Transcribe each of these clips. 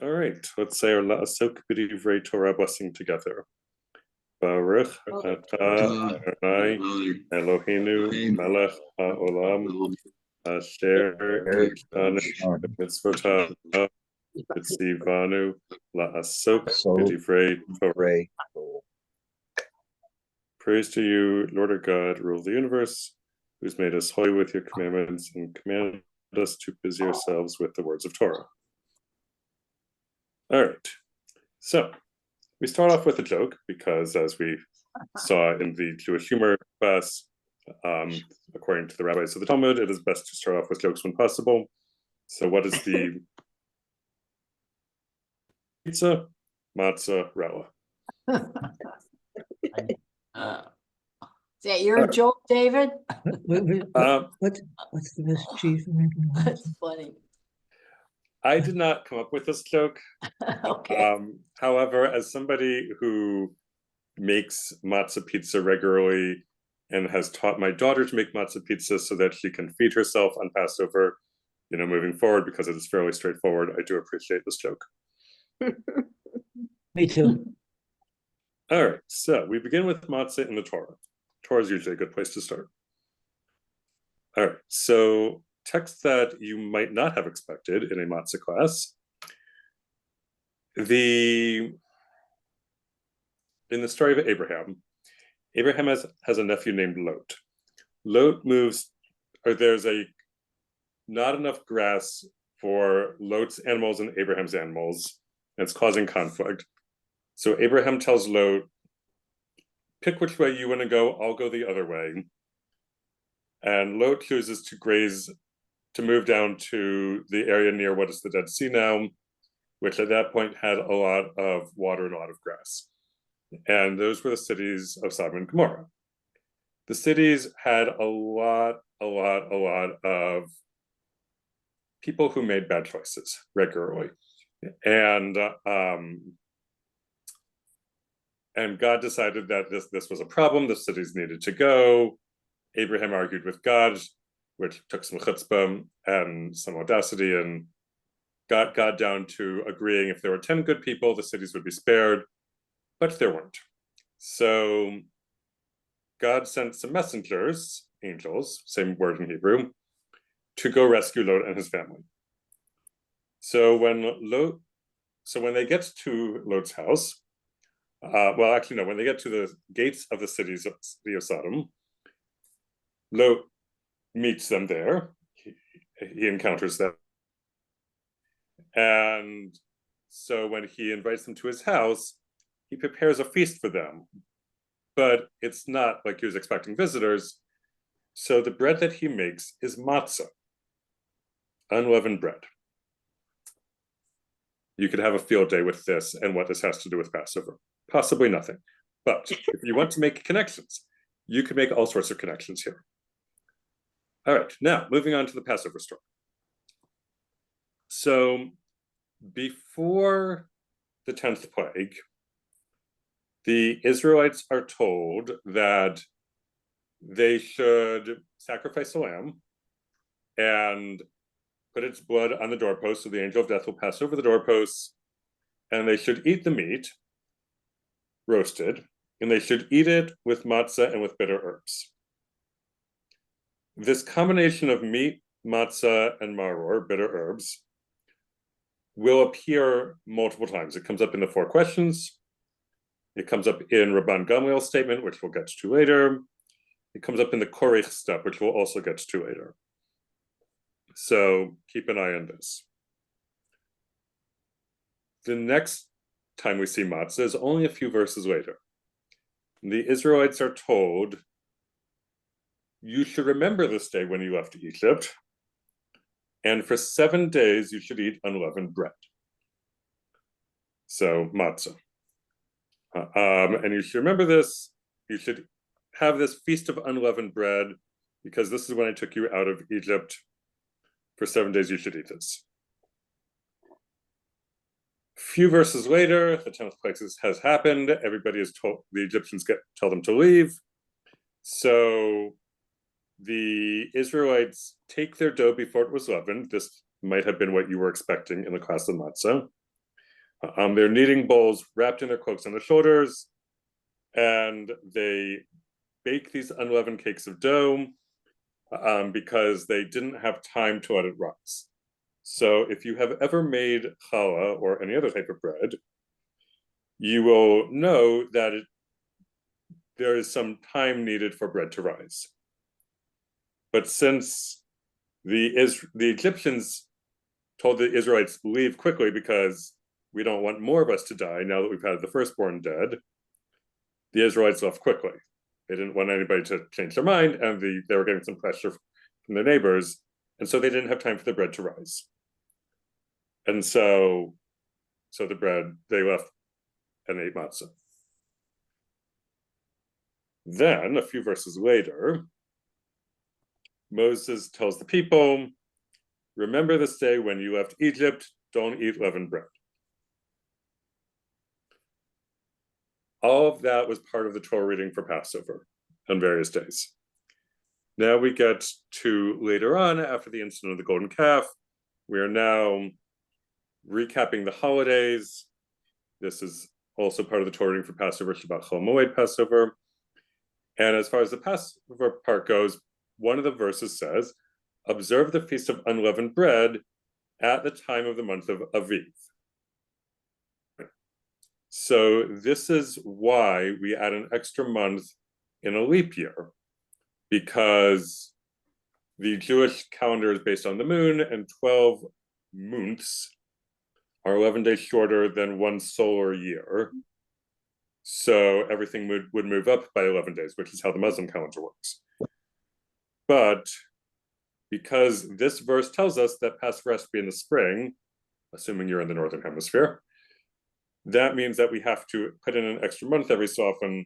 All right, let's say our La'asok b'divrei Torah blessing together. Baruch atah Adonai Eloheinu melech haolam asher kitanu mitzvotav v'tzivanu la'asok b'divrei Torah. Praise to you, Lord our God, rule of the universe, who's made us holy with your commandments and commanded us to busy ourselves with the words of Torah. All right, so we start off with a joke because, as we saw in the Jewish humor class, according to the rabbis of the Talmud, it is best to start off with jokes when possible. So what is the pizza, matzah, rella? Is that your joke, David? What's the mischief? That's funny. I did not come up with this joke. Okay. However, as somebody who makes matzah pizza regularly and has taught my daughter to make matzah pizza so that she can feed herself on Passover, moving forward, because it is fairly straightforward, I do appreciate this joke. Me too. All right, so we begin with matzah in the Torah. Torah is usually a good place to start. All right, so text that you might not have expected in a matzah class. In the story of Abraham has a nephew named Lot. Lot moves, or there's not enough grass for Lot's animals and Abraham's animals, and it's causing conflict. So Abraham tells Lot, pick which way you want to go, I'll go the other way. And Lot chooses to move down to the area near what is the Dead Sea now, which at that point had a lot of water and a lot of grass. And those were the cities of Sodom and Gomorrah. The cities had a lot of people who made bad choices regularly. And God decided that this was a problem. The cities needed to go. Abraham argued with God, which took some chutzpah and some audacity, and got God down to agreeing if there were 10 good people, the cities would be spared, but there weren't. So God sent some messengers, angels, same word in Hebrew, to go rescue Lot and his family. So when they get to Lot's house, when they get to the gates of the city of Sodom, Lot meets them there. He encounters them. And so when he invites them to his house, he prepares a feast for them. But it's not like he was expecting visitors. So the bread that he makes is matzah, unleavened bread. You could have a field day with this and what this has to do with Passover. Possibly nothing. But if you want to make connections, you can make all sorts of connections here. All right, now moving on to the Passover story. So before the 10th plague, the Israelites are told that they should sacrifice a lamb and put its blood on the doorpost, so the angel of death will pass over the doorposts, and they should eat the meat, roasted, and they should eat it with matzah and with bitter herbs. This combination of meat, matzah, and maror, bitter herbs, will appear multiple times. It comes up in the 4 questions. It comes up in Rabban Gamliel's statement, which we'll get to later. It comes up in the Korich step, which we'll also get to later. So keep an eye on this. The next time we see matzah is only a few verses later. The Israelites are told, you should remember this day when you left Egypt, and for 7 days you should eat unleavened bread. So matzah. And you should remember this. You should have this feast of unleavened bread, because this is when I took you out of Egypt. For 7 days you should eat this. Few verses later, the 10th plague has happened. Everybody is told, the Egyptians tell them to leave. So the Israelites take their dough before it was leavened. This might have been what you were expecting in the class of matzah. They're kneading bowls wrapped in their cloaks on their shoulders, and they bake these unleavened cakes of dough because they didn't have time to let it rise. So if you have ever made challah or any other type of bread, you will know that there is some time needed for bread to rise. But since the Egyptians told the Israelites, leave quickly because we don't want more of us to die now that we've had the firstborn dead, the Israelites left quickly. They didn't want anybody to change their mind, and they were getting some pressure from their neighbors, and so they didn't have time for the bread to rise. And so the bread, they left and ate matzah. Then, a few verses later, Moses tells the people, remember this day when you left Egypt, don't eat leavened bread. All of that was part of the Torah reading for Passover on various days. Now we get to later on, after the incident of the golden calf. We are now recapping the holidays. This is also part of the Torah reading for Passover, Shabbat Chol Moed Passover. And as far as the Passover part goes, one of the verses says, observe the Feast of Unleavened Bread at the time of the month of Aviv. So this is why we add an extra month in a leap year, because the Jewish calendar is based on the moon, and 12 months are 11 days shorter than one solar year. So everything would move up by 11 days, which is how the Muslim calendar works. But because this verse tells us that Passover has to be in the spring, assuming you're in the Northern Hemisphere, that means that we have to put in an extra month every so often,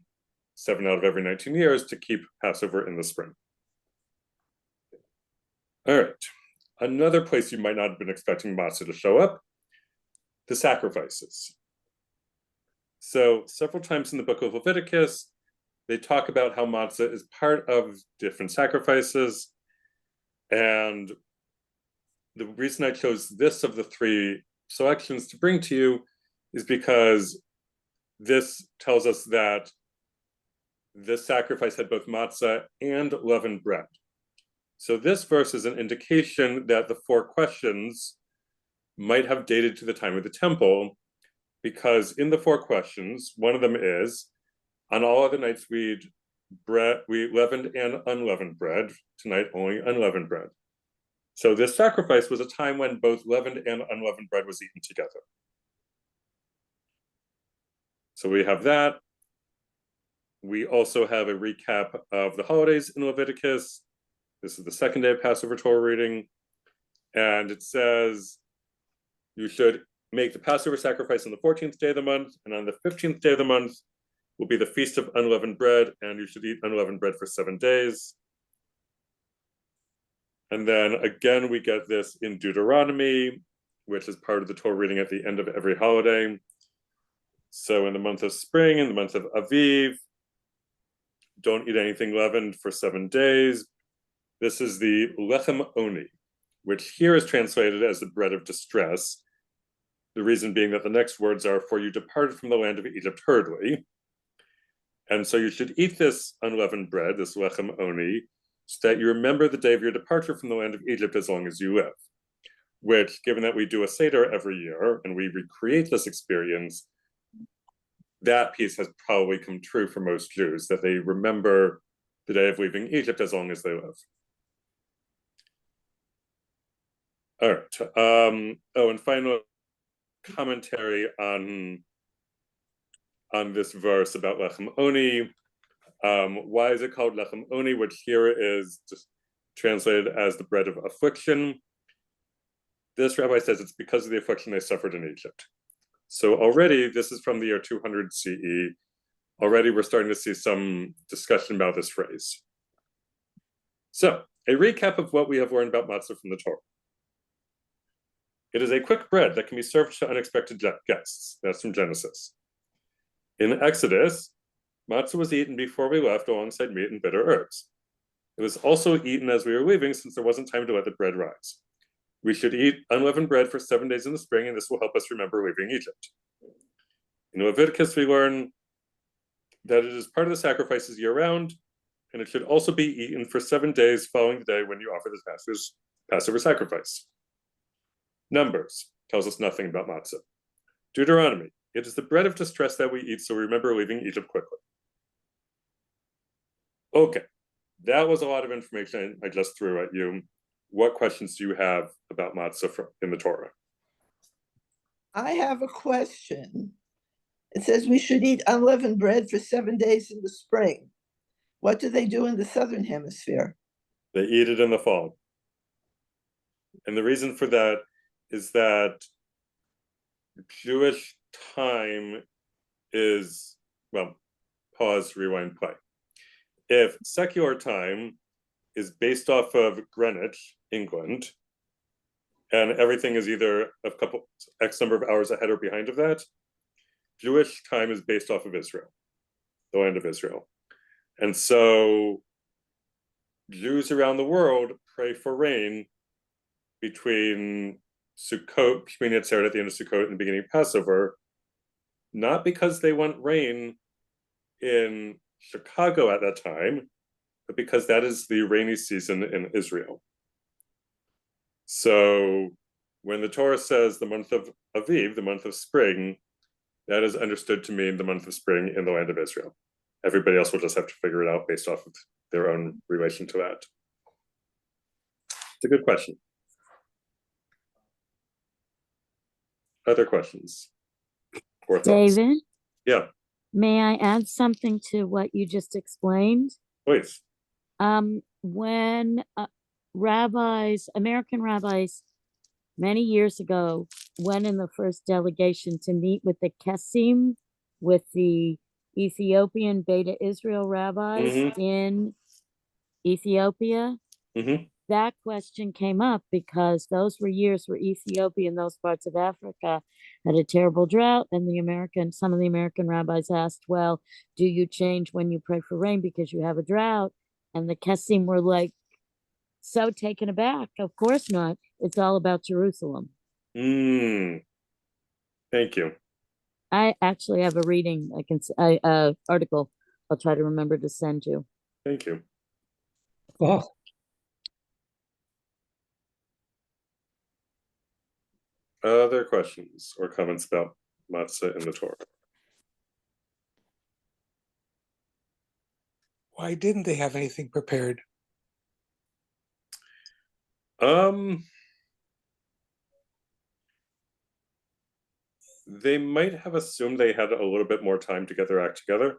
7 out of every 19 years, to keep Passover in the spring. All right, another place you might not have been expecting matzah to show up, the sacrifices. So several times in the book of Leviticus, they talk about how matzah is part of different sacrifices. And the reason I chose this of the 3 selections to bring to you is because this tells us that this sacrifice had both matzah and leavened bread. So this verse is an indication that the 4 questions might have dated to the time of the temple, because in the 4 questions, one of them is, on all other nights we leavened and unleavened bread, tonight only unleavened bread. So this sacrifice was a time when both leavened and unleavened bread was eaten together. So we have that. We also have a recap of the holidays in Leviticus. This is the second day of Passover Torah reading. And it says, you should make the Passover sacrifice on the 14th day of the month, and on the 15th day of the month will be the Feast of Unleavened Bread, and you should eat unleavened bread for 7 days. And then again, we get this in Deuteronomy, which is part of the Torah reading at the end of every holiday. So in the month of spring, in the month of Aviv, don't eat anything leavened for 7 days. This is the lechem oni, which here is translated as the bread of distress. The reason being that the next words are, for you departed from the land of Egypt hurriedly. And so you should eat this unleavened bread, this lechem oni, so that you remember the day of your departure from the land of Egypt as long as you live. Which, given that we do a Seder every year and we recreate this experience, that piece has probably come true for most Jews, that they remember the day of leaving Egypt as long as they live. All right. And final commentary on this verse about lechem oni. Why is it called lechem oni, which here is just translated as the bread of affliction? This rabbi says it's because of the affliction they suffered in Egypt. So already, this is from the year 200 CE. Already we're starting to see some discussion about this phrase. So, a recap of what we have learned about matzah from the Torah. It is a quick bread that can be served to unexpected guests. That's from Genesis. In Exodus, matzah was eaten before we left alongside meat and bitter herbs. It was also eaten as we were leaving, since there wasn't time to let the bread rise. we should eat unleavened bread for 7 days in the spring, and this will help us remember leaving Egypt. In Leviticus, we learn that it is part of the sacrifices year-round, and it should also be eaten for 7 days following the day when you offer this Passover sacrifice. Numbers tells us nothing about matzah. Deuteronomy, it is the bread of distress that we eat, so remember leaving Egypt quickly. Okay, that was a lot of information I just threw at you. What questions do you have about matzah in the Torah? I have a question. It says we should eat unleavened bread for 7 days in the spring. What do they do in the southern hemisphere? They eat it in the fall. And the reason for that is that Jewish time is, well, pause, rewind, play. If secular time is based off of Greenwich, England, and everything is either a couple X number of hours ahead or behind of that, Jewish time is based off of Israel, the land of Israel. And so Jews around the world pray for rain between Sukkot, Shmini Atzeret at the end of Sukkot and the beginning of Passover, not because they want rain in Chicago at that time, but because that is the rainy season in Israel. So when the Torah says the month of Aviv, the month of spring, that is understood to mean the month of spring in the land of Israel. Everybody else will just have to figure it out based off of their own relation to that. It's a good question. Other questions or thoughts? David, Yeah, may I add something to what you just explained? please. When American rabbis, many years ago, went in the first delegation to meet with the Kessim, with the Ethiopian Beta Israel rabbis in Ethiopia, that question came up because those were years where Ethiopia and those parts of Africa had a terrible drought, and some of the American rabbis asked, well, do you change when you pray for rain because you have a drought? And the Kessim were like, so taken aback. Of course not. It's all about Jerusalem. Thank you. I actually have a reading. Article. I'll try to remember to send you. Thank you. Oh, Other questions or comments about matzah in the Torah? why didn't they have anything prepared? They might have assumed they had a little bit more time to get their act together.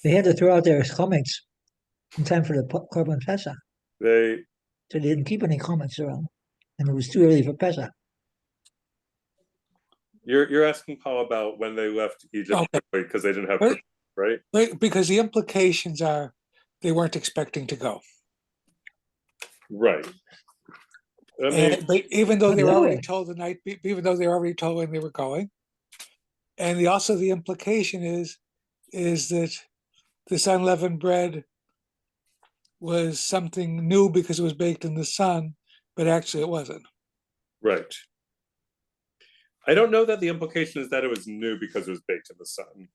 They had to throw out their comments in time for the Korban Pesach. So they didn't keep any comments around, and it was too early for Pesach. You're asking Paul about when they left Egypt because they didn't have, right? Because the implications are they weren't expecting to go. Right. But even though they were Really? already told even though they were already told when they were going, and also the implication is that this unleavened bread was something new because it was baked in the sun, but actually it wasn't. Right. I don't know that the implication is that it was new because it was baked in the sun.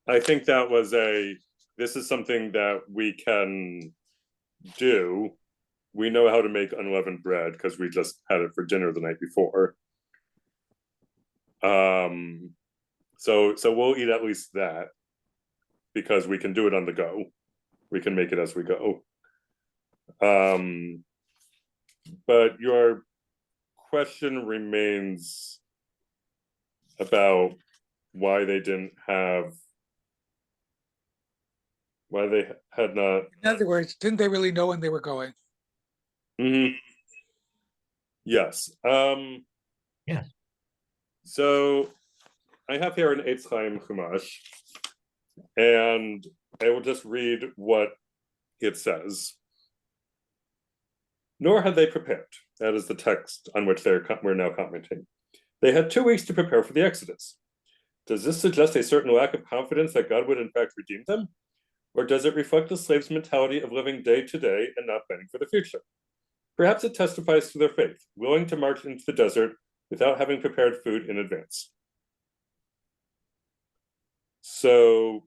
I think that was this is something that we can do. We know how to make unleavened bread because we just had it for dinner the night before. So we'll eat at least that because we can do it on the go. We can make it as we go. But your question remains about why they had not. In other words, didn't they really know when they were going? Yes. Yeah. So I have here an Eitz Chaim Chumash, and I will just read what it says. Nor had they prepared. That is the text on which we're now commenting. They had 2 weeks to prepare for the Exodus. Does this suggest a certain lack of confidence that God would in fact redeem them? Or does it reflect the slaves' mentality of living day to day and not planning for the future? Perhaps it testifies to their faith, willing to march into the desert without having prepared food in advance. So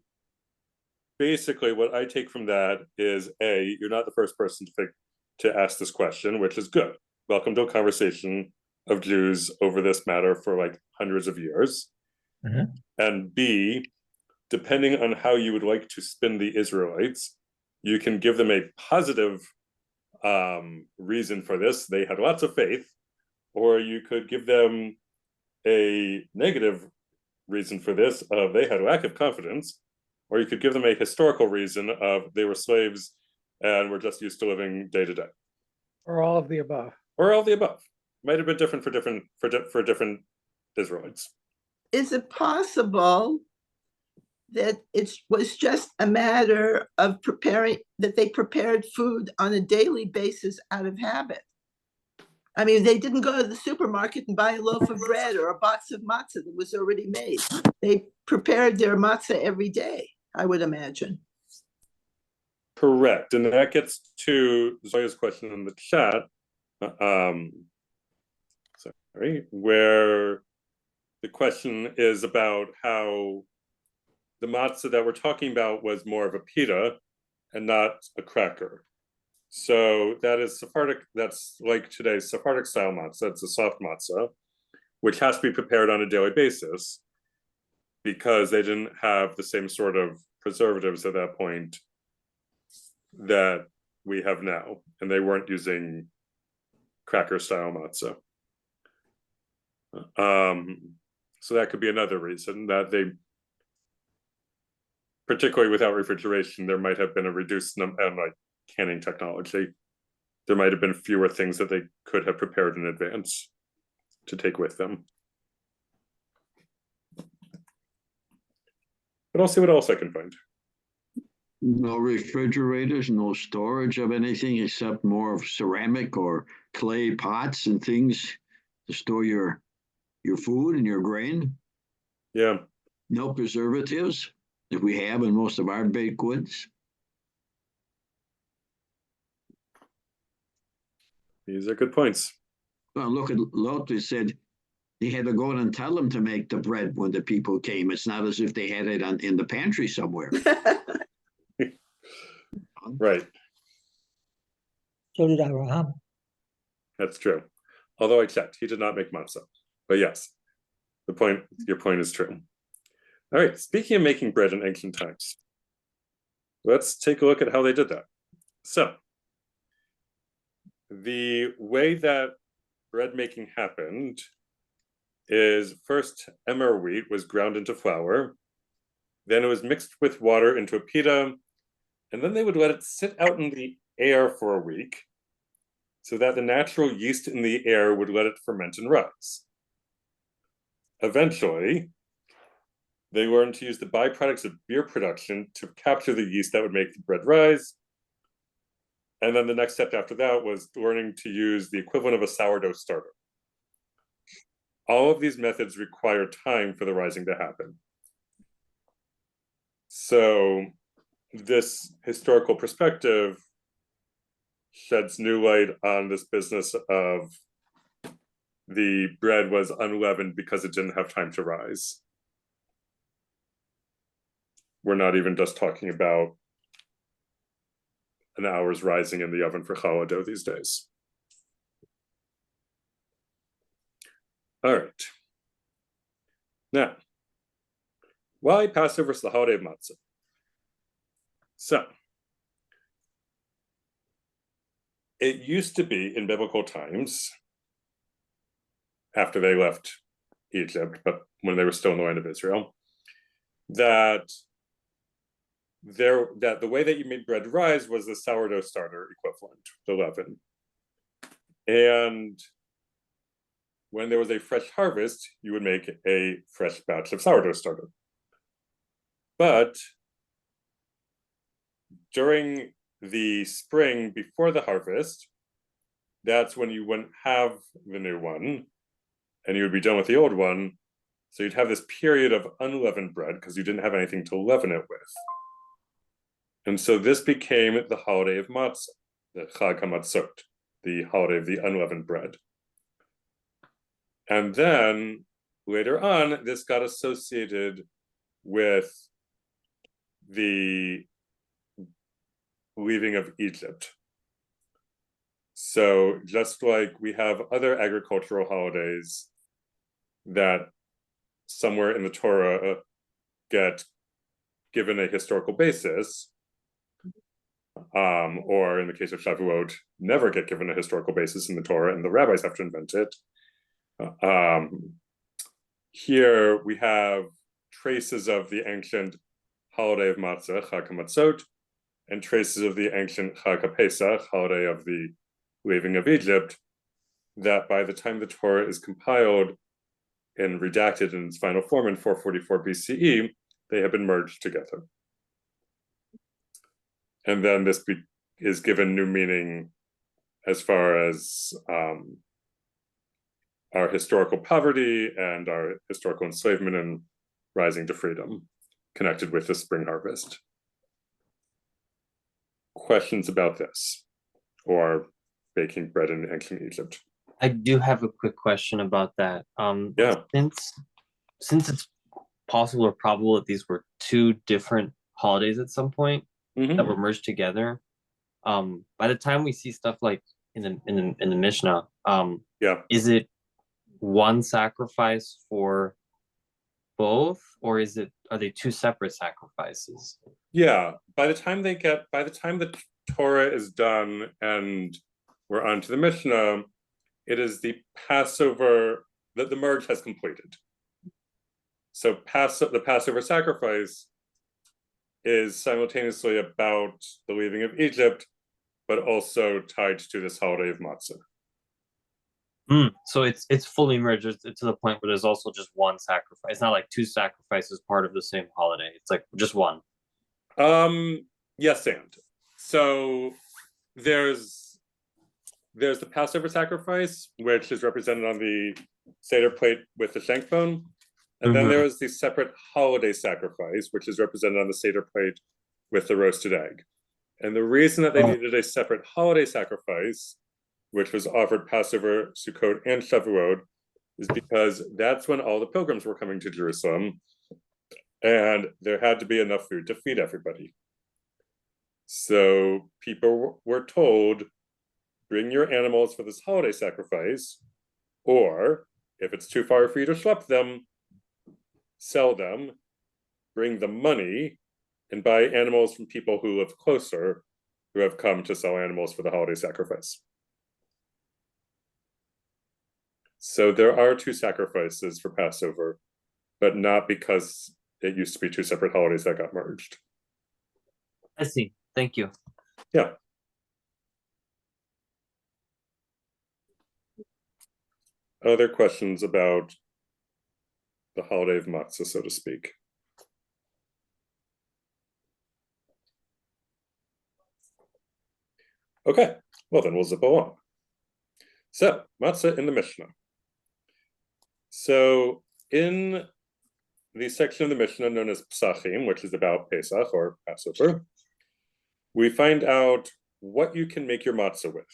basically what I take from that is A, you're not the first person to ask this question, which is good. Welcome to a conversation of Jews over this matter for like hundreds of years. Mhm. And B, depending on how you would like to spin the Israelites, you can give them a positive reason for this. They had lots of faith, or you could give them a negative reason for this of they had a lack of confidence, or you could give them a historical reason of they were slaves and were just used to living day to day, Or all of the above. or all of the above. Might have been different for different Israelites. Is it possible that it was just a matter of preparing, that they prepared food on a daily basis out of habit? I mean, they didn't go to the supermarket and buy a loaf of bread or a box of matzah that was already made. They prepared their matzah every day, I would imagine. Correct. And that gets to Zoya's question in the chat, where the question is about how the matzah that we're talking about was more of a pita and not a cracker. So that is Sephardic, that's like today's Sephardic style matzah. It's a soft matzah, which has to be prepared on a daily basis because they didn't have the same sort of preservatives at that point that we have now. And they weren't using cracker style matzah. So that could be another reason that they, particularly without refrigeration, there might have been a reduced number and like canning technology. There might have been fewer things that they could have prepared in advance to take with them. But I'll see what else I can find. No refrigerators, no storage of anything except more of ceramic or clay pots and things to store your food and your grain. Yeah. No preservatives that we have in most of our baked goods. These are good points. Well, look at Lot. They said they had to go in and tell them to make the bread when the people came. It's not as if they had it in the pantry somewhere. Right. So did Abraham. That's true. Although I checked, he did not make matzah. But yes, your point is true. All right, speaking of making bread in ancient times, let's take a look at how they did that. So, the way that bread making happened is first emmer wheat was ground into flour, then it was mixed with water into a pita, and then they would let it sit out in the air for a week so that the natural yeast in the air would let it ferment and rise. Eventually, they learned to use the byproducts of beer production to capture the yeast that would make the bread rise. And then the next step after that was learning to use the equivalent of a sourdough starter. All of these methods require time for the rising to happen. So this historical perspective sheds new light on this business of the bread was unleavened because it didn't have time to rise. We're not even just talking about an hour's rising in the oven for challah dough these days. All right. Now, why Passover is the holiday of Matzah? So, it used to be in biblical times, after they left Egypt, but when they were still in the land of Israel, that the way that you made bread rise was the sourdough starter equivalent, the leaven. And when there was a fresh harvest, you would make a fresh batch of sourdough starter. But during the spring before the harvest, that's when you wouldn't have the new one and you would be done with the old one. So you'd have this period of unleavened bread because you didn't have anything to leaven it with. And so this became the holiday of Matzah, the Chag HaMatzot, the holiday of the unleavened bread. And then later on, this got associated with the leaving of Egypt. So just like we have other agricultural holidays that somewhere in the Torah get given a historical basis, or in the case of Shavuot, never get given a historical basis in the Torah, and the rabbis have to invent it. Here we have traces of the ancient holiday of Matzah, Chag HaMatzot, and traces of the ancient Chag HaPesach, holiday of the leaving of Egypt, that by the time the Torah is compiled and redacted in its final form in 444 BCE, they have been merged together. And then this is given new meaning as far as our historical poverty and our historical enslavement and rising to freedom connected with the spring harvest. Questions about this or baking bread in ancient Egypt? I do have a quick question about that. Yeah. Since it's possible or probable that these were two different holidays at some point that were merged together, by the time we see stuff like in the Mishnah, is it one sacrifice for both, or are they two separate sacrifices? Yeah, by the time the Torah is done and we're on to the Mishnah, it is the Passover that the merge has completed. So the Passover sacrifice is simultaneously about the leaving of Egypt, but also tied to this holiday of Matzah. So it's fully merged to the point where there's also just one sacrifice. It's not like two sacrifices part of the same holiday. It's like just one. Yes, and so there's the Passover sacrifice, which is represented on the Seder plate with the shank bone. And then there is the separate holiday sacrifice, which is represented on the Seder plate with the roasted egg. And the reason that they needed a separate holiday sacrifice, which was offered Passover, Sukkot, and Shavuot, is because that's when all the pilgrims were coming to Jerusalem, and there had to be enough food to feed everybody. So people were told, bring your animals for this holiday sacrifice, or if it's too far for you to schlep them, sell them, bring the money, and buy animals from people who live closer, who have come to sell animals for the holiday sacrifice. So there are two sacrifices for Passover, but not because it used to be two separate holidays that got merged. I see. Thank you. Yeah. Other questions about the holiday of Matzah, so to speak? Okay, well then we'll zip along. So, Matzah in the Mishnah. So, in the section of the Mishnah known as Psachim, which is about Pesach or Passover, we find out what you can make your matzah with.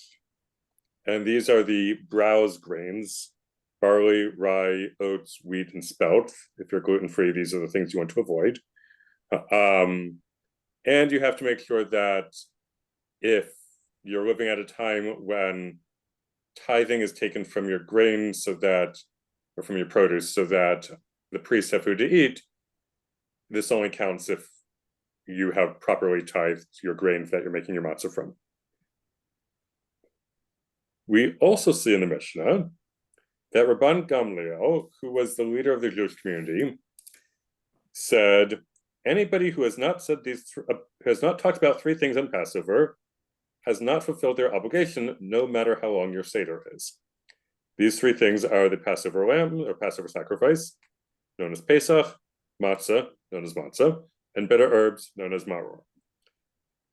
And these are the browse grains: barley, rye, oats, wheat, and spelt. If you're gluten-free, these are the things you want to avoid. And you have to make sure that if you're living at a time when tithing is taken from your grain or from your produce, so that the priests have food to eat, this only counts if you have properly tithed your grain that you're making your matzah from. We also see in the Mishnah that Rabban Gamliel, who was the leader of the Jewish community, said, anybody who has not talked about three things on Passover has not fulfilled their obligation, no matter how long your Seder is. These three things are the Passover lamb, or Passover sacrifice, known as Pesach, matzah, known as matzah, and bitter herbs, known as maror.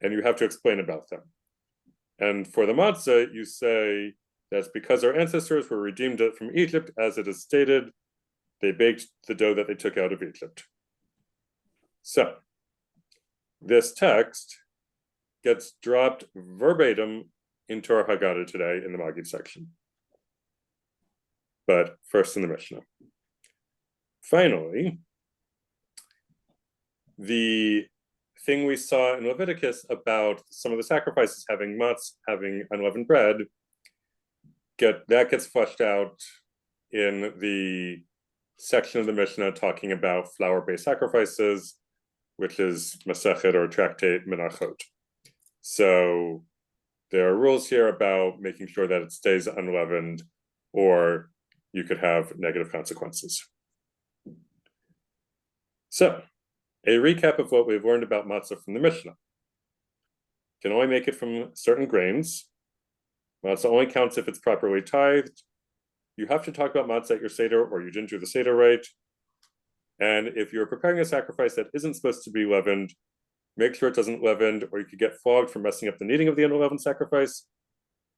And you have to explain about them. And for the matzah, you say that's because our ancestors were redeemed from Egypt, as it is stated, they baked the dough that they took out of Egypt. So, this text gets dropped verbatim into our Haggadah today in the Maggid section. But first in the Mishnah. Finally, the thing we saw in Leviticus about some of the sacrifices having having unleavened bread, gets fleshed out in the section of the Mishnah talking about flour-based sacrifices, which is Masechet or Tractate Menachot. So there are rules here about making sure that it stays unleavened, or you could have negative consequences. So, a recap of what we've learned about matzah from the Mishnah. You can only make it from certain grains. Matzah only counts if it's properly tithed. You have to talk about matzah at your Seder, or you didn't do the Seder right. And if you're preparing a sacrifice that isn't supposed to be leavened, make sure it doesn't leaven, or you could get flogged for messing up the kneading of the unleavened sacrifice,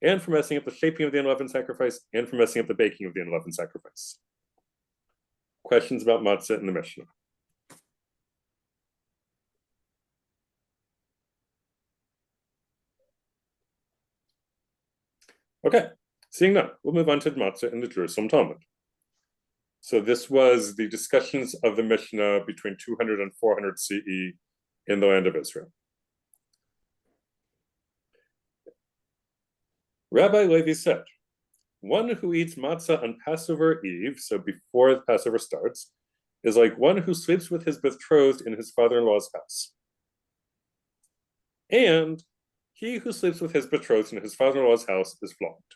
and for messing up the shaping of the unleavened sacrifice, and for messing up the baking of the unleavened sacrifice. Questions about matzah in the Mishnah? Okay, seeing none, we'll move on to matzah in the Jerusalem Talmud. So this was the discussions of the Mishnah between 200 and 400 CE in the land of Israel. Rabbi Levi said, one who eats matzah on Passover Eve, so before the Passover starts, is like one who sleeps with his betrothed in his father-in-law's house. And he who sleeps with his betrothed in his father-in-law's house is flogged.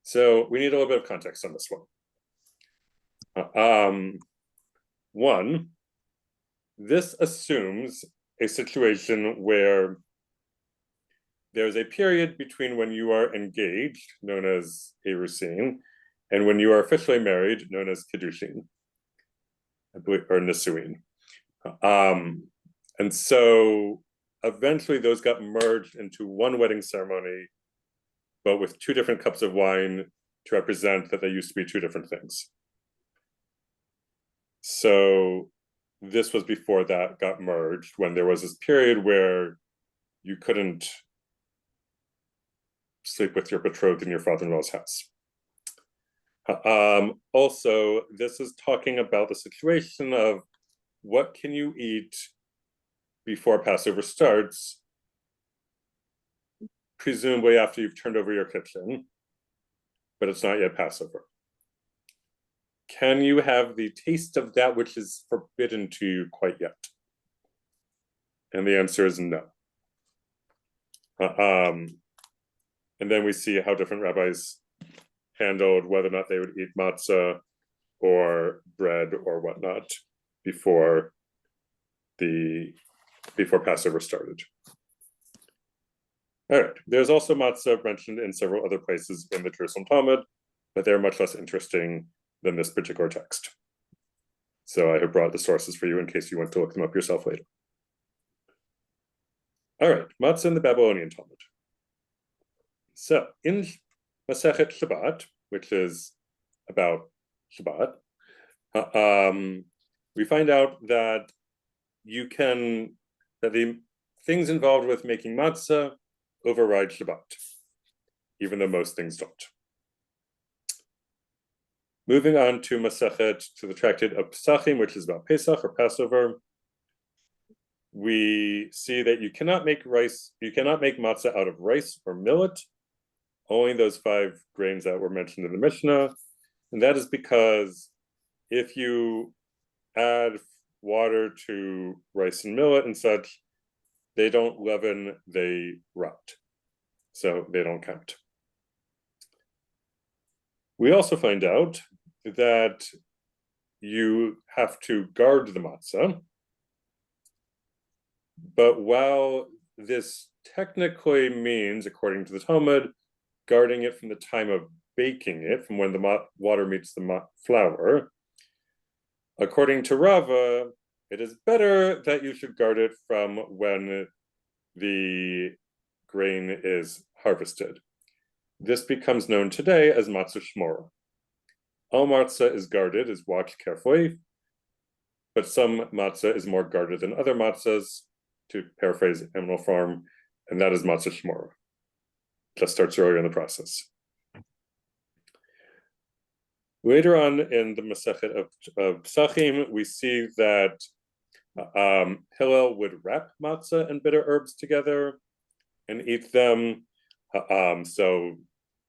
So we need a little bit of context on this one. One, this assumes a situation where there's a period between when you are engaged, known as Erusin, and when you are officially married, known as Kiddushin, I believe, or Nisuin. And so eventually those got merged into one wedding ceremony, but with two different cups of wine to represent that they used to be two different things. So this was before that got merged, when there was this period where you couldn't sleep with your betrothed in your father-in-law's house. Also, this is talking about the situation of what can you eat before Passover starts, presumably after you've turned over your kitchen, but it's not yet Passover. Can you have the taste of that which is forbidden to you quite yet? And the answer is no. And then we see how different rabbis handled whether or not they would eat matzah or bread or whatnot before Passover started. All right, there's also matzah mentioned in several other places in the Jerusalem Talmud, but they're much less interesting than this particular text. So I have brought the sources for you in case you want to look them up yourself later. All right, matzah in the Babylonian Talmud. So in Masechet Shabbat, which is about Shabbat, we find out that the things involved with making matzah override Shabbat, even though most things don't. Moving on to Masechet, to the tractate of Pesachim, which is about Pesach or Passover, we see that you cannot make matzah out of rice or millet, only those 5 grains that were mentioned in the Mishnah. And that is because if you add water to rice and millet and such, they don't leaven, they rot. So they don't count. We also find out that you have to guard the matzah. But while this technically means, according to the Talmud, guarding it from the time of baking it, from when the water meets the flour, according to Rava, it is better that you should guard it from when the grain is harvested. This becomes known today as matzah shmora. All matzah is guarded, is watched carefully, but some matzah is more guarded than other matzahs. to paraphrase Animal Farm, and that is Matzah Shmora. Just starts earlier in the process. Later on in the Masechet of Psachim, we see that Hillel would wrap matzah and bitter herbs together and eat them. So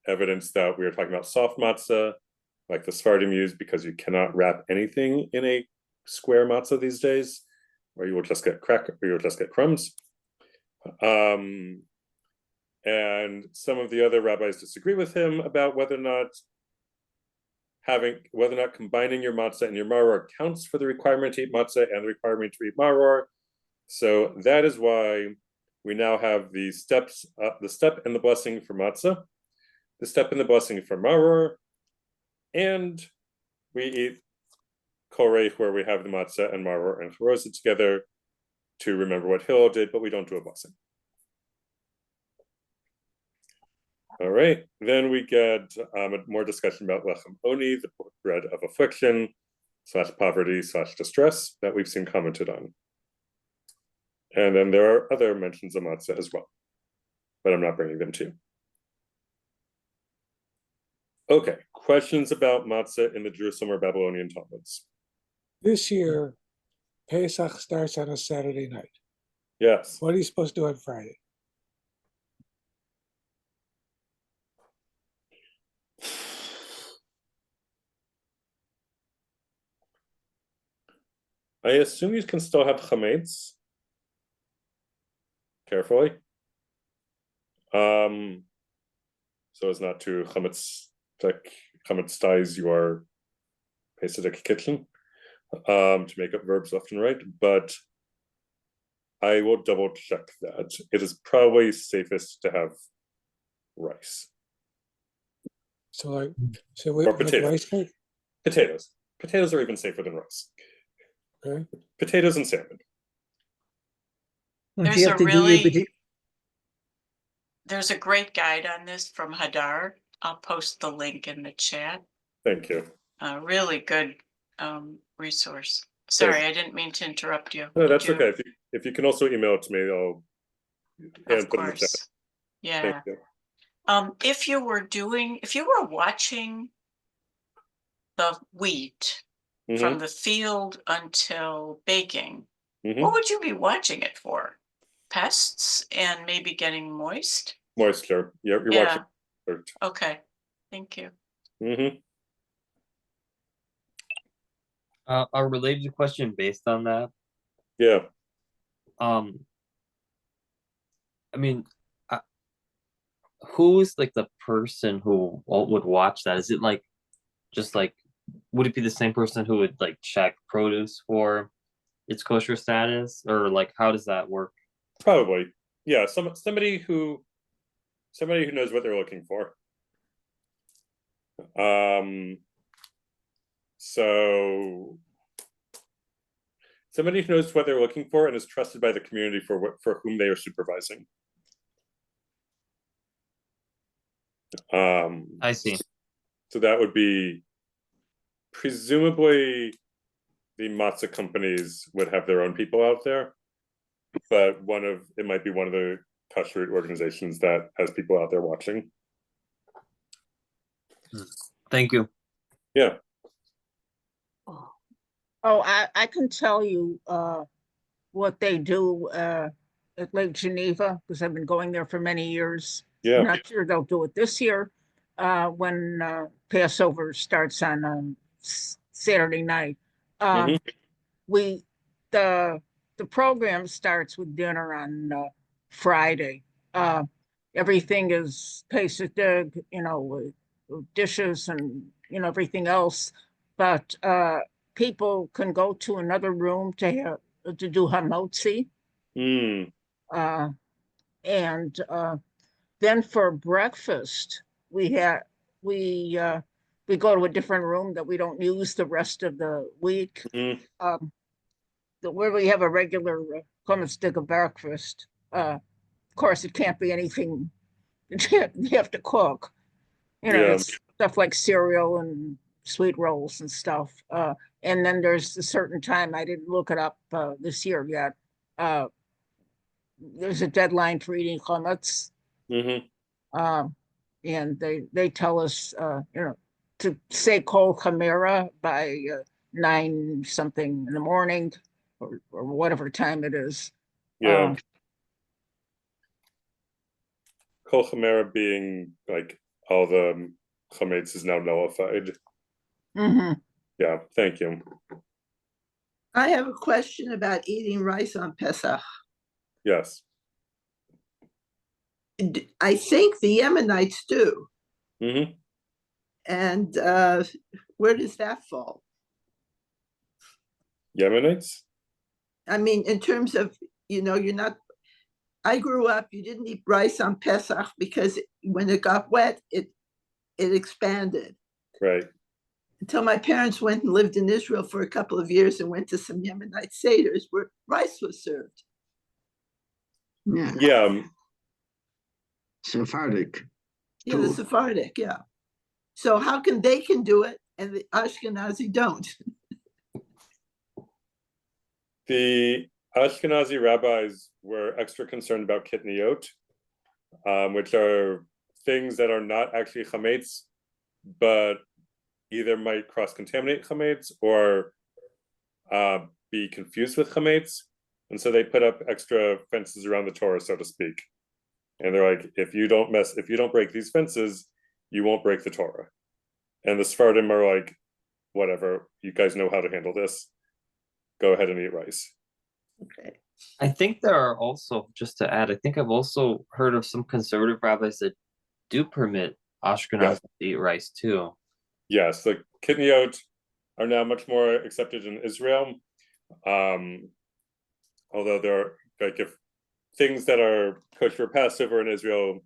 evidence that we are talking about soft matzah, like the Sephardim use, because you cannot wrap anything in a square matzah these days, or you will just get or you'll just get crumbs. And some of the other rabbis disagree with him about whether or not combining your matzah and your maror counts for the requirement to eat matzah and the requirement to eat maror. So that is why we now have the steps, the step and the blessing for matzah, the step and the blessing for maror, and we eat korech, where we have the matzah and maror and charoset together to remember what Hillel did, but we don't do a blessing. All right, then we get more discussion about lechem oni, the bread of affliction / poverty / distress that we've seen commented on. And then there are other mentions of matzah as well, but I'm not bringing them to you. Okay, questions about matzah in the Jerusalem or Babylonian Talmuds? This year, Pesach starts on a Saturday night. Yes. What are you supposed to do on Friday? I assume you can still have chametz. Carefully. So as not to chametzize your Pesach kitchen, to make up verbs left and right, but I will double check that. It is probably safest to have rice. So potatoes. rice cake? Potatoes. Potatoes are even safer than rice. Okay. Potatoes and salmon. There's a great guide on this from Hadar. I'll post the link in the chat. Thank you. Really good resource. Sorry, I didn't mean to interrupt you. No, that's okay. If you can also email it to me, I'll put it in the chat. Yeah. Thank you. If you were watching the wheat from the field until baking, what would you be watching it for? Pests and maybe getting moist? Moisture. Yeah, you're watching. Okay. Thank you. A related question based on that. Yeah. I mean, who's like the person who would watch that? Is it like just like, would it be the same person who would like check produce for its kosher status, or like how does that work? Probably, yeah. Somebody who knows what they're looking for. So somebody who knows what they're looking for and is trusted by the community for whom they are supervising. I see. So that would be presumably the matzah companies would have their own people out there, but it might be one of the kashrut organizations that has people out there watching. Thank you. Yeah. Oh, I can tell you what they do at Lake Geneva, because I've been going there for many years. Yeah. I'm not sure they'll do it this year when Passover starts on Saturday night. The program starts with dinner on Friday. Everything is Pesach, with dishes and everything else, but people can go to another room to do hamotzi. And then for breakfast, we go to a different room that we don't use the rest of the week. Where we have a regular stick of breakfast. Of course, it can't be anything you have to cook. It's stuff like cereal and sweet rolls and stuff. And then there's a certain time, I didn't look it up this year yet, there's a deadline for eating chametz. And they tell us, to say kol chamera by 9 something in the morning, or whatever time it is. Yeah. Kol chamera being like all the chametz is now nullified. Yeah, thank you. I have a question about eating rice on Pesach. Yes. I think the Yemenites do. And where does that fall? Yemenites? I mean, in terms of, you're not, I grew up, you didn't eat rice on Pesach because when it got wet, it expanded. Right. Until my parents went and lived in Israel for a couple of years and went to some Yemenite seders where rice was served. Yeah. Sephardic. Yeah, the Sephardic, yeah. So how come they can do it and the Ashkenazi don't? The Ashkenazi rabbis were extra concerned about kitniot, which are things that are not actually chametz, but either might cross-contaminate chametz or be confused with chametz. And so they put up extra fences around the Torah, so to speak. And they're like, if you don't break these fences, you won't break the Torah. And the Sephardim are like, whatever, you guys know how to handle this. Go ahead and eat rice. Okay. I think there are also, just to add, I think I've also heard of some conservative rabbis that do permit Ashkenazis to eat rice too. Yes, the kitniot are now much more accepted in Israel. Although there are, like, if things that are kosher Passover in Israel,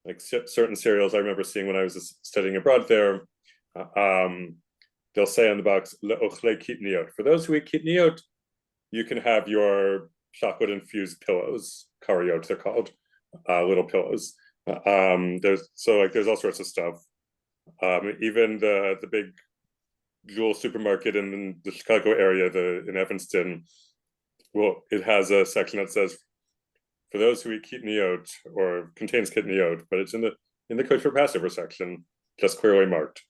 like certain cereals I remember seeing when I was studying abroad there, they'll say on the box, le'ochle kitniot. For those who eat kitniot, you can have your chocolate-infused pillows, kariot they're called, little pillows. There's all sorts of stuff. Even the big Jewel supermarket in the Chicago area, in Evanston, well, it has a section that says, for those who eat kitniot, or contains kitniot, but it's in the kosher Passover section, just clearly marked.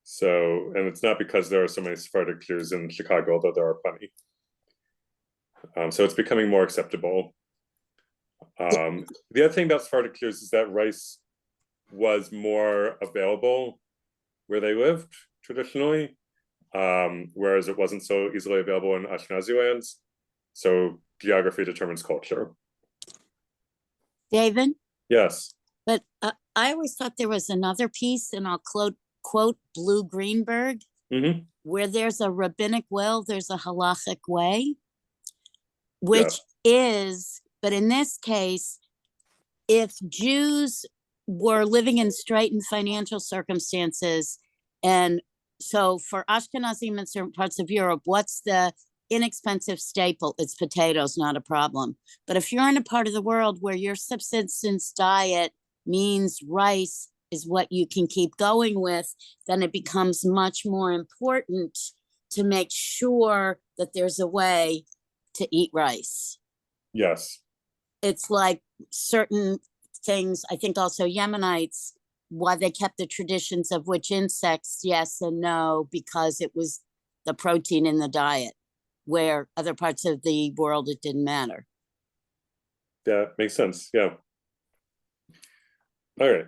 So, and it's not because there are so many Sephardic Jews in Chicago, although there are plenty. So it's becoming more acceptable. The other thing about Sephardic Jews is that rice was more available where they lived traditionally, whereas it wasn't so easily available in Ashkenazi lands. So geography determines culture. David? Yes. But I always thought there was another piece, and I'll quote Blue Greenberg, where there's a rabbinic will, there's a halachic way, which is, but in this case, if Jews were living in straitened financial circumstances, and so for Ashkenazim in certain parts of Europe, what's the inexpensive staple? It's potatoes, not a problem. But if you're in a part of the world where your subsistence diet means rice is what you can keep going with, then it becomes much more important to make sure that there's a way to eat rice. Yes. It's like certain things, I think also Yemenites, why they kept the traditions of which insects, yes and no, because it was the protein in the diet, where other parts of the world it didn't matter. Yeah, makes sense. Yeah. All right.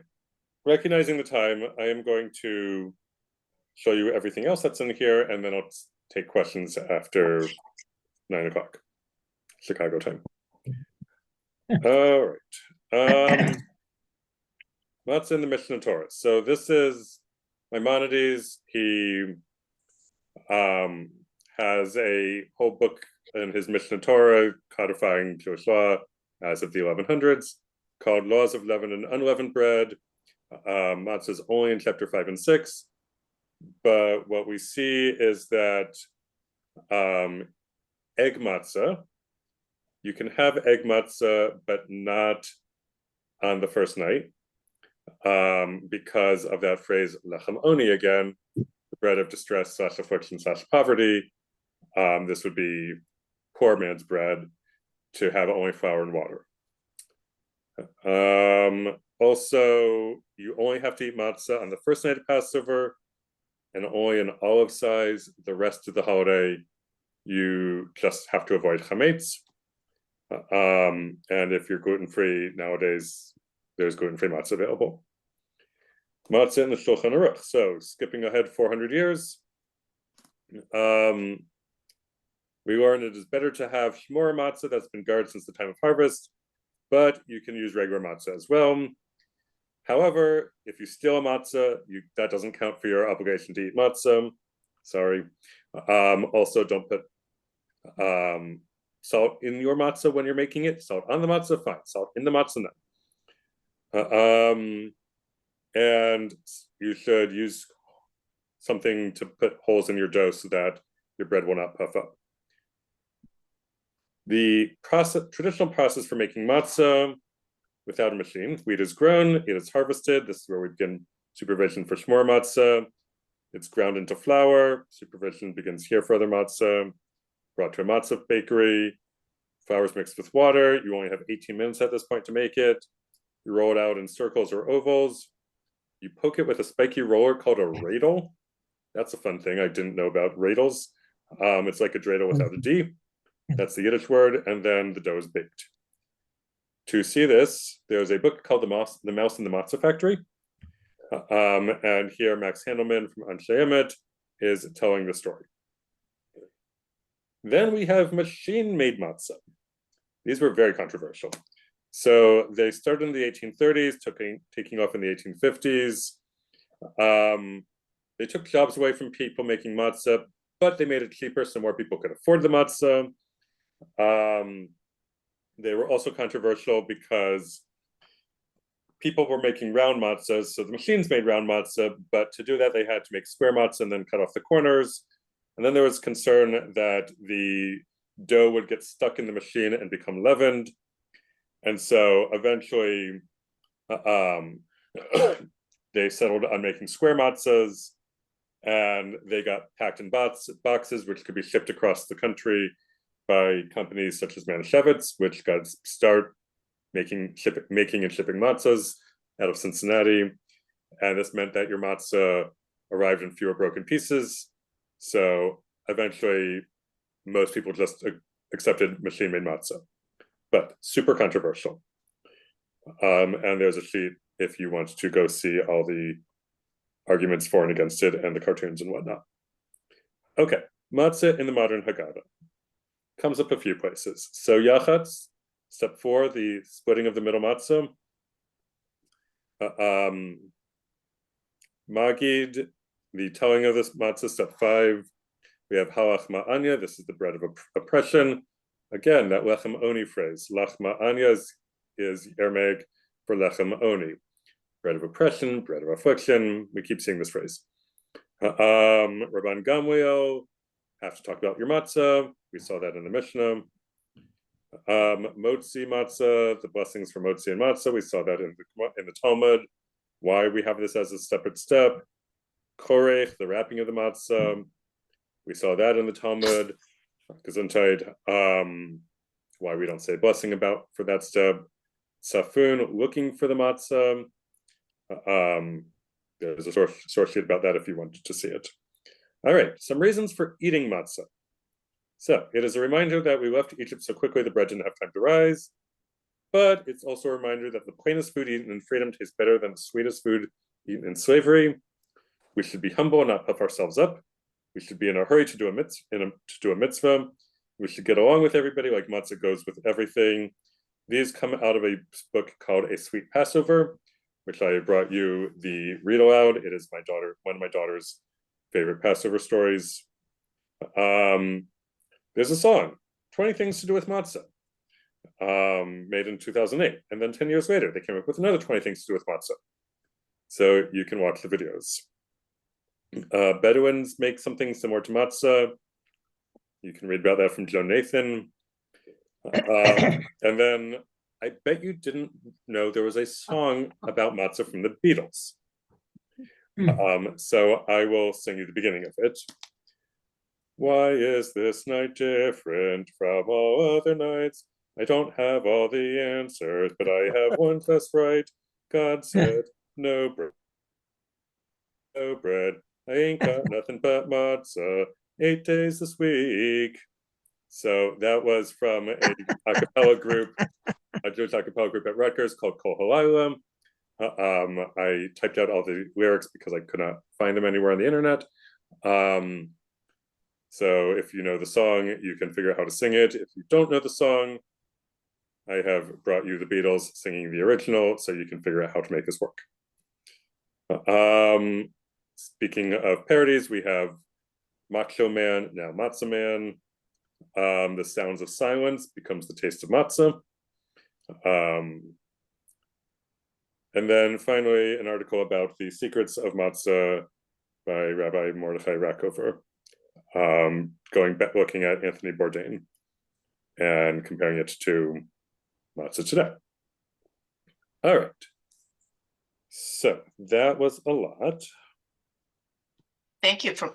Recognizing the time, I am going to show you everything else that's in here, and then I'll take questions after 9 o'clock Chicago time. All right. What's in the Mishnah Torah? So this is Maimonides. He has a whole book in his Mishnah Torah codifying Jewish law as of the 1100s called Laws of Leavened and Unleavened Bread. Matzah is only in chapter 5 and 6, but what we see is that egg matzah, you can have egg matzah, but not on the first night, because of that phrase lechem oni again, the bread of distress / affliction / poverty. This would be poor man's bread. to have only flour and water. Also, you only have to eat matzah on the first night of Passover, and only an olive size. The rest of the holiday, you just have to avoid chametz. And if you're gluten-free, nowadays, there's gluten-free matzah available. Matzah in the Shulchan Aruch. So skipping ahead 400 years, we learned it is better to have shmor matzah that's been guarded since the time of harvest, but you can use regular matzah as well. However, if you steal a matzah, that doesn't count for your obligation to eat matzah. Sorry. Also, don't put salt in your matzah when you're making it. Salt on the matzah, fine. Salt in the matzah, no. And you should use something to put holes in your dough so that your bread will not puff up. The traditional process for making matzah without a machine: wheat is grown, it is harvested. This is where we begin supervision for shmor matzah. It's ground into flour. Supervision begins here for other matzah. Brought to a matzah bakery. Flour is mixed with water. You only have 18 minutes at this point to make it. You roll it out in circles or ovals. You poke it with a spiky roller called a radle. That's a fun thing I didn't know about, radles. It's like a dreidel without a D. That's the Yiddish word, and then the dough is baked. To see this, there's a book called The Mouse in the Matzah Factory. And here Max Handelman from Anshe Emet is telling the story. Then we have machine-made matzah. These were very controversial. So they started in the 1830s, taking off in the 1850s. They took jobs away from people making matzah, but they made it cheaper so more people could afford the matzah. They were also controversial because people were making round matzahs, so the machines made round matzah, but to do that they had to make square matzah and then cut off the corners. And then there was concern that the dough would get stuck in the machine and become leavened. And so eventually they settled on making square matzahs, and they got packed in boxes, which could be shipped across the country by companies such as Manischewitz, which got start making and shipping matzahs out of Cincinnati. And this meant that your matzah arrived in fewer broken pieces. So eventually, most people just accepted machine-made matzah, but super controversial. And there's a sheet if you want to go see all the arguments for and against it and the cartoons and whatnot. Okay, matzah in the modern Haggadah comes up a few places. So yachatz, step 4, the splitting of the middle matzah. Magid, the telling of this matzah, step 5. We have halach ma'anya, this is the bread of oppression. Again, that lechem oni phrase. Lach ma'anya is Aramaic for lechem oni. Bread of oppression, bread of affliction. We keep seeing this phrase. Rabban Gamliel, have to talk about your matzah. We saw that in the Mishnah. Motzi matzah, the blessings for motzi and matzah. We saw that in the Talmud. Why we have this as a separate step. Korech, the wrapping of the matzah. We saw that in the Talmud. Gesundheit. Why we don't say blessing for that step. Safun, looking for the matzah. There's a source sheet about that if you wanted to see it. All right, some reasons for eating matzah. So it is a reminder that we left Egypt so quickly the bread didn't have time to rise, but it's also a reminder that the plainest food eaten in freedom tastes better than the sweetest food eaten in slavery. We should be humble and not puff ourselves up. We should be in a hurry to do a mitzvah. We should get along with everybody like matzah goes with everything. These come out of a book called A Sweet Passover, which I brought you the read aloud. It is one of my daughter's favorite Passover stories. There's a song, 20 Things to Do with Matzah, made in 2008. And then 10 years later, they came up with another 20 Things to Do with Matzah. So you can watch the videos. Bedouins make something similar to matzah. You can read about that from Joe Nathan. And then I bet you didn't know there was a song about matzah from the Beatles. So I will sing you the beginning of it. Why is this night different from all other nights? I don't have all the answers, but I have one that's right. God said, no bread. No bread. I ain't got nothing but matzah. 8 days this week. So that was from a cappella group, a Jewish a cappella group at Rutgers called Kol Halayla. I typed out all the lyrics because I could not find them anywhere on the internet. So if you know the song, you can figure out how to sing it. If you don't know the song, I have brought you the Beatles singing the original, so you can figure out how to make this work. Speaking of parodies, we have Macho Man, now Matzah Man. The sounds of silence becomes the taste of matzah. And then finally, an article about the secrets of matzah by Rabbi Mordechai Rackover, going back, looking at Anthony Bourdain and comparing it to matzah today. All right. So that was a lot. Thank you for